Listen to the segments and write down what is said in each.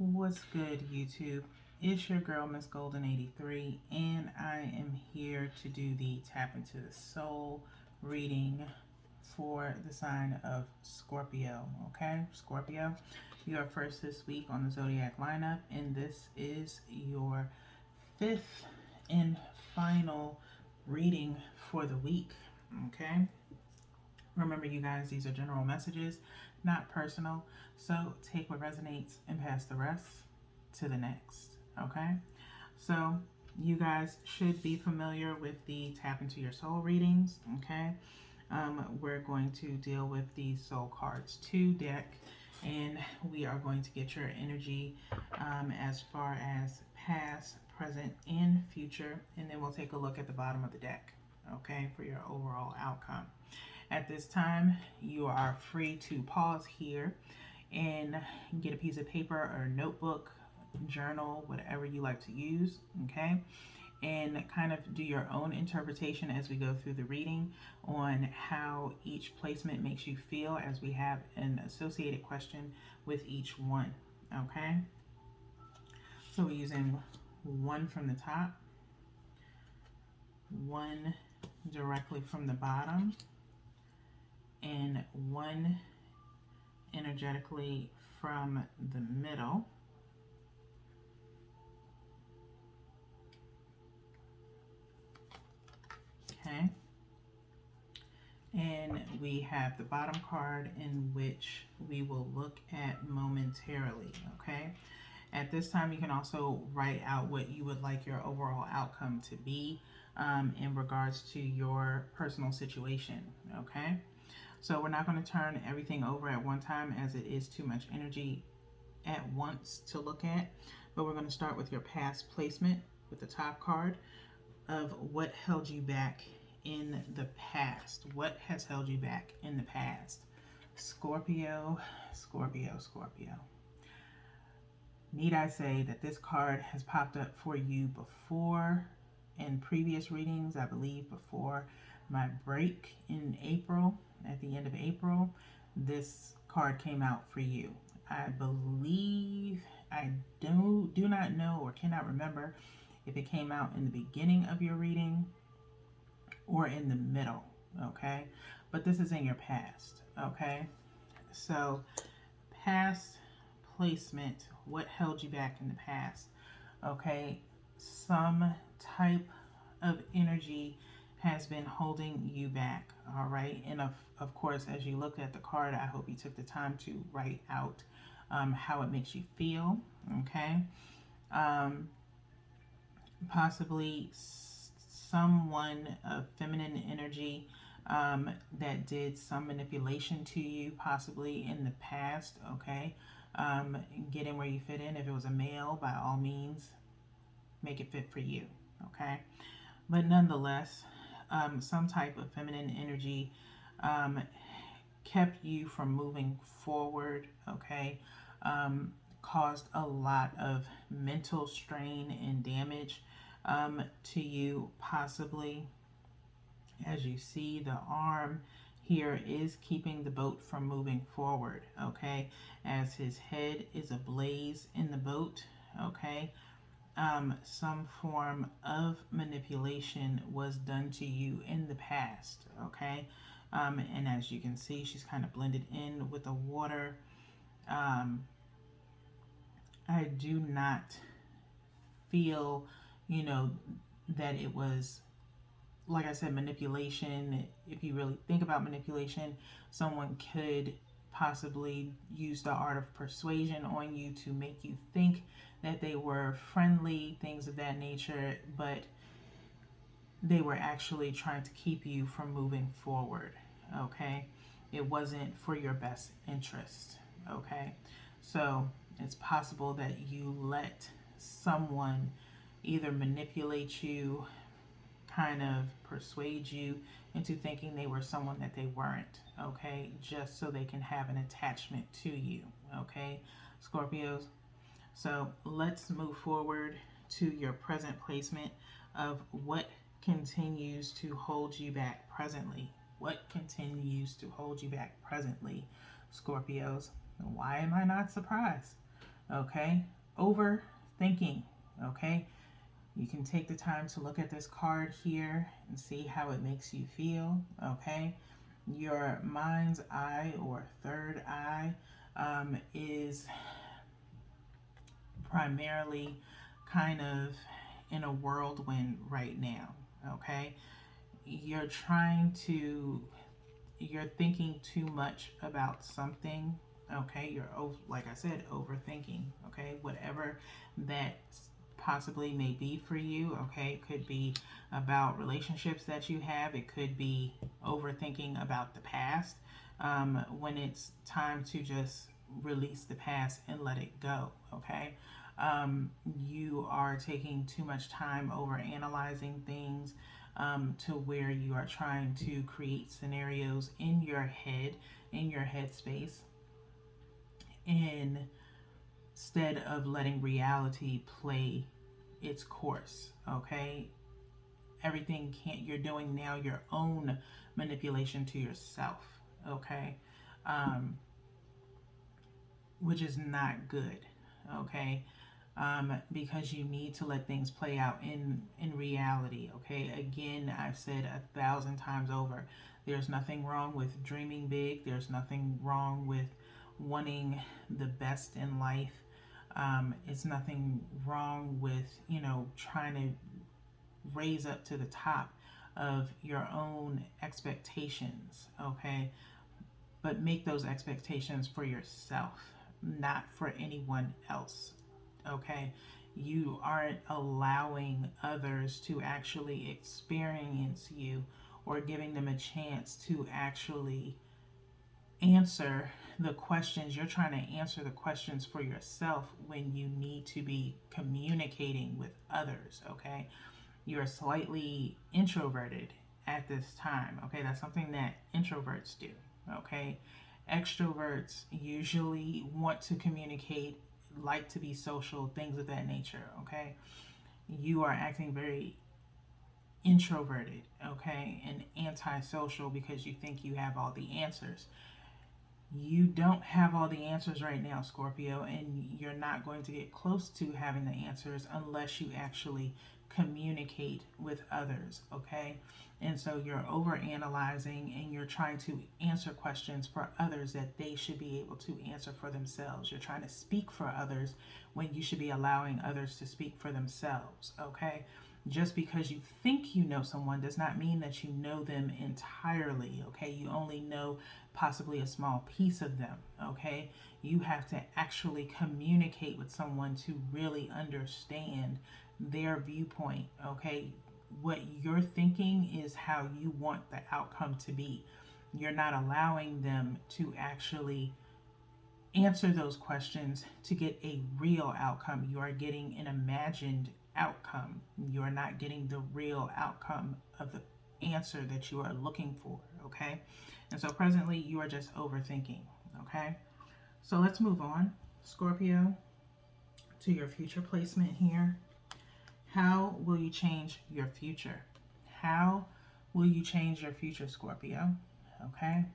What's good, YouTube? It's your girl, Miss Golden 83, and I am here to do the Tap into the Soul reading for the sign of Scorpio. Okay, Scorpio, you are first this week on the zodiac lineup, and this is your fifth and final reading for the week. Okay, remember, you guys, these are general messages, not personal. So take what resonates and pass the rest to the next. Okay? So you guys should be familiar with the Tap into Your Soul readings. Okay? We're going to deal with the Soul Cards 2 deck, and we are going to get your energy as far as past, present, and future. And then we'll take a look at the bottom of the deck, okay, for your overall outcome. At this time, you are free to pause here and get a piece of paper or notebook, journal, whatever you like to use, okay? And kind of do your own interpretation as we go through the reading on how each placement makes you feel, as we have an associated question with each one, okay? So we're using one from the top, one directly from the bottom, and one energetically from the middle. Okay. And we have the bottom card, in which we will look at momentarily. Okay. At this time, you can also write out what you would like your overall outcome to be in regards to your personal situation. Okay. So we're not going to turn everything over at one time, as it is too much energy at once to look at. But we're going to start with your past placement with the top card of what held you back in the past. What has held you back in the past? Scorpio, Scorpio, Scorpio. Need I say that this card has popped up for you before in previous readings? I believe before my break in April, at the end of April, this card came out for you. I believe, I do not know or cannot remember if it came out in the beginning of your reading or in the middle, okay? But this is in your past, okay? So, past placement, what held you back in the past, okay? Some type of energy has been holding you back, all right? And of course, as you look at the card, I hope you took the time to write out how it makes you feel, okay? Possibly someone of feminine energy that did some manipulation to you, possibly in the past, okay? Get in where you fit in. If it was a male, by all means, make it fit for you, okay? But nonetheless, some type of feminine energy kept you from moving forward, okay? Caused a lot of mental strain and damage to you, possibly. As you see, the arm here is keeping the boat from moving forward, okay? As his head is ablaze in the boat, okay? Some form of manipulation was done to you in the past, okay? And as you can see, she's kind of blended in with the water. I do not feel, that it was, like I said, manipulation. If you really think about manipulation, someone could possibly use the art of persuasion on you to make you think that they were friendly, things of that nature, but they were actually trying to keep you from moving forward, okay? It wasn't for your best interest, okay? So it's possible that you let someone either manipulate you, kind of persuade you into thinking they were someone that they weren't, okay? Just so they can have an attachment to you, okay, Scorpios? So let's move forward to your present placement of what continues to hold you back presently. What continues to hold you back presently, Scorpios? Why am I not surprised? Okay? Overthinking. Okay? You can take the time to look at this card here and see how it makes you feel. Okay? Your mind's eye or third eye is primarily kind of in a whirlwind right now. Okay? You're trying to you're thinking too much about something. Okay, you're, like I said, overthinking. Okay, whatever that possibly may be for you. Okay, it could be about relationships that you have, it could be overthinking about the past, when it's time to just release the past and let it go. Okay, you are taking too much time over analyzing things, to where you are trying to create scenarios in your head, in your headspace, instead of letting reality play its course. Okay, everything can't. You're doing now your own manipulation to yourself. Okay, um, which is not good. Okay, because you need to let things play out in reality. Okay, again, I've said 1,000 times over, there's nothing wrong with dreaming big, there's nothing wrong with wanting the best in life. It's nothing wrong with, trying to raise up to the top of your own expectations. Okay, but make those expectations for yourself, not for anyone else. Okay, you aren't allowing others to actually experience you or giving them a chance to actually answer the questions. You're trying to answer the questions for yourself when you need to be communicating with others. Okay, you're slightly introverted at this time. Okay, that's something that introverts do. Okay, extroverts usually want to communicate, like to be social, things of that nature. Okay, you are acting very introverted, okay, and antisocial because you think you have all the answers. You don't have all the answers right now, Scorpio, and you're not going to get close to having the answers unless you actually communicate with others, okay? And so you're over analyzing and you're trying to answer questions for others that they should be able to answer for themselves. You're trying to speak for others when you should be allowing others to speak for themselves, okay? Just because you think you know someone does not mean that you know them entirely, okay? You only know possibly a small piece of them, okay? You have to actually communicate with someone to really understand their viewpoint, okay? What you're thinking is how you want the outcome to be. You're not allowing them to actually answer those questions to get a real outcome. You are getting an imagined outcome. You are not getting the real outcome of the answer that you are looking for, okay? And so presently you are just overthinking, okay? So let's move on, Scorpio, to your future placement here. How will you change your future? How will you change your future, Scorpio? Okay?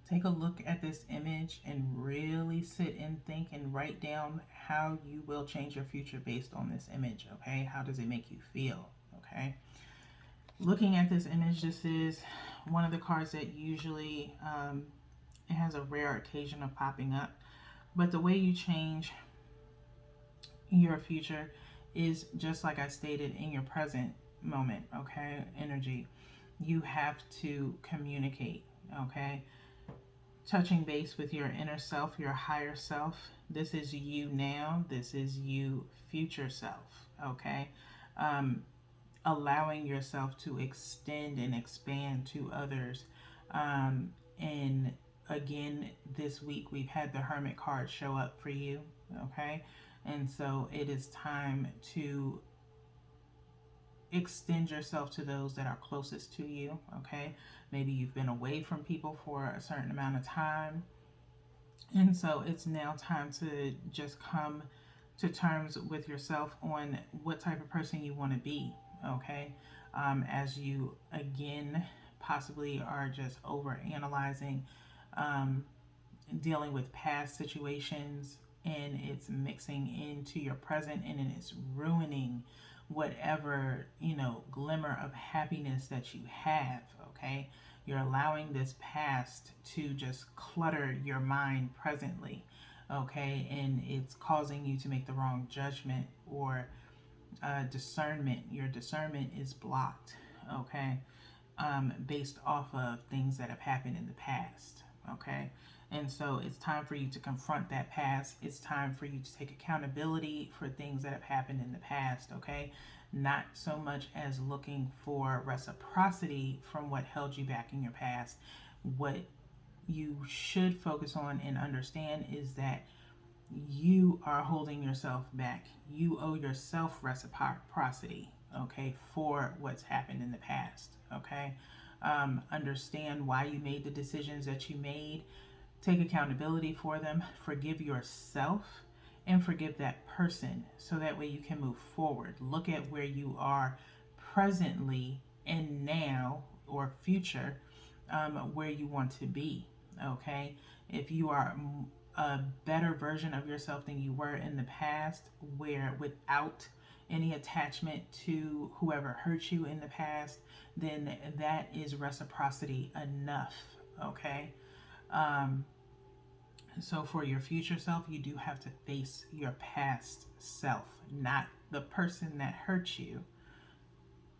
Take a look at this image and really sit and think and write down how you will change your future based on this image, okay? How does it make you feel, okay? Looking at this image, this is one of the cards that usually, it has a rare occasion of popping up. But the way you change your future is just like I stated in your present moment, okay? Energy. You have to communicate, okay? Touching base with your inner self, your higher self. This is you now. This is you future self, okay? Allowing yourself to extend and expand to others. And again, this week we've had the Hermit card show up for you, okay? And so it is time to extend yourself to those that are closest to you, okay? Maybe you've been away from people for a certain amount of time. And so it's now time to just come to terms with yourself on what type of person you want to be, okay? As you, again, possibly are just over analyzing dealing with past situations, and it's mixing into your present, and it's ruining whatever, glimmer of happiness that you have. Okay, you're allowing this past to just clutter your mind presently. Okay, and it's causing you to make the wrong judgment or discernment. Your discernment is blocked. Okay, based off of things that have happened in the past. Okay. And so it's time for you to confront that past. It's time for you to take accountability for things that have happened in the past. Okay. Not so much as looking for reciprocity from what held you back in your past. What you should focus on and understand is that you are holding yourself back. You owe yourself reciprocity, okay, for what's happened in the past, okay? Understand why you made the decisions that you made. Take accountability for them. Forgive yourself and forgive that person so that way you can move forward. Look at where you are presently and now or future, where you want to be, okay? If you are a better version of yourself than you were in the past, where without any attachment to whoever hurt you in the past, then that is reciprocity enough. Okay. So for your future self, you do have to face your past self, not the person that hurt you,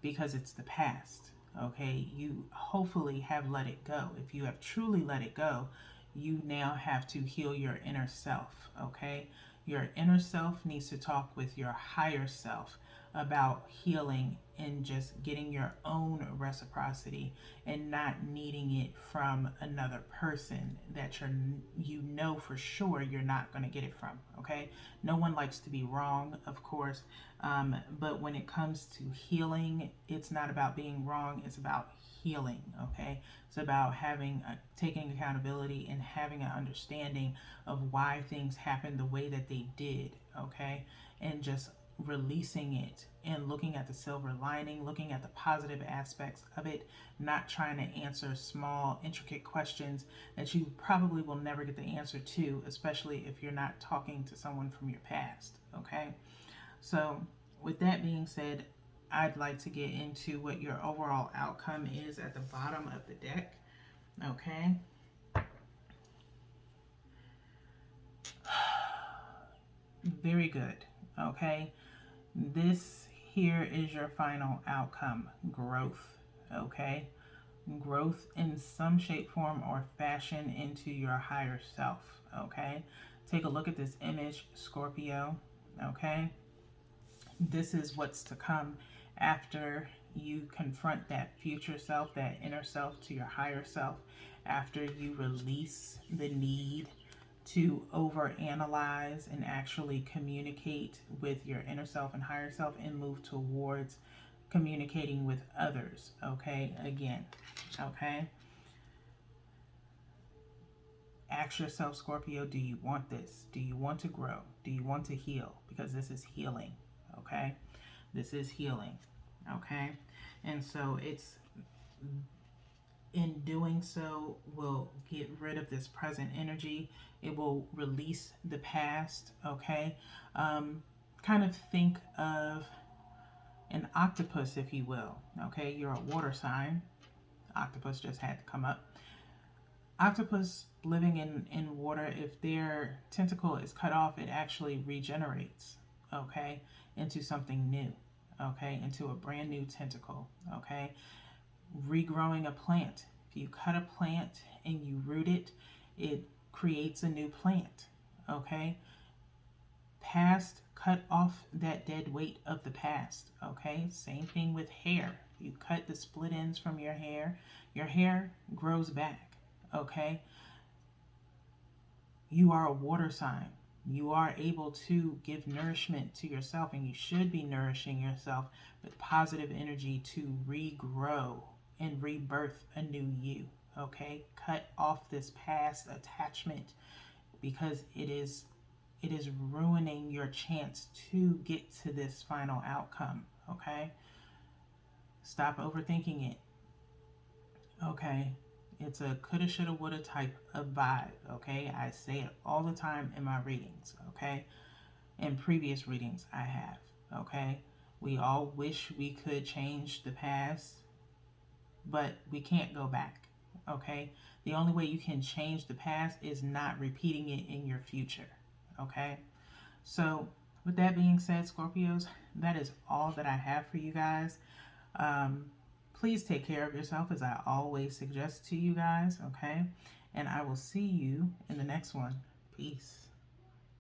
because it's the past. Okay, you hopefully have let it go. If you have truly let it go, you now have to heal your inner self. Okay, your inner self needs to talk with your higher self about healing and just getting your own reciprocity and not needing it from another person that you know for sure you're not going to get it from. Okay, no one likes to be wrong, of course, but when it comes to healing, it's not about being wrong, it's about healing. Okay, it's about taking accountability and having an understanding of why things happened the way that they did. Okay, and just releasing it and looking at the silver lining, looking at the positive aspects of it, not trying to answer small, intricate questions that you probably will never get the answer to, especially if you're not talking to someone from your past. Okay, so with that being said, I'd like to get into what your overall outcome is at the bottom of the deck. Okay. Very good. Okay. This here is your final outcome. Growth. Okay. Growth in some shape, form, or fashion into your higher self. Okay. Take a look at this image, Scorpio. Okay. This is what's to come after you confront that future self, that inner self to your higher self, after you release the need to overanalyze and actually communicate with your inner self and higher self and move towards communicating with others. Okay, again, okay. Ask yourself, Scorpio, do you want this? Do you want to grow? Do you want to heal? Because this is healing, okay? This is healing, okay? And so it's, in doing so, will get rid of this present energy. It will release the past, okay? Kind of think of an octopus, if you will, okay? You're a water sign. Octopus just had to come up. Octopus living in water, if their tentacle is cut off, it actually regenerates, okay, into something new, okay, into a brand new tentacle, okay. Regrowing a plant. If you cut a plant and you root it, it creates a new plant, okay. Past, cut off that dead weight of the past, okay. Same thing with hair. You cut the split ends from your hair grows back. Okay, you are a water sign. You are able to give nourishment to yourself, and you should be nourishing yourself with positive energy to regrow and rebirth a new you. Okay, cut off this past attachment because it is ruining your chance to get to this final outcome. Okay, stop overthinking it. Okay, It's a coulda, shoulda, woulda type of vibe, okay? I say it all the time in my readings, okay? In previous readings I have, okay? We all wish we could change the past, but we can't go back, okay? The only way you can change the past is not repeating it in your future, okay? So, with that being said, Scorpios, that is all that I have for you guys. Um, please take care of yourself, as I always suggest to you guys, okay? And I will see you in the next one. Peace.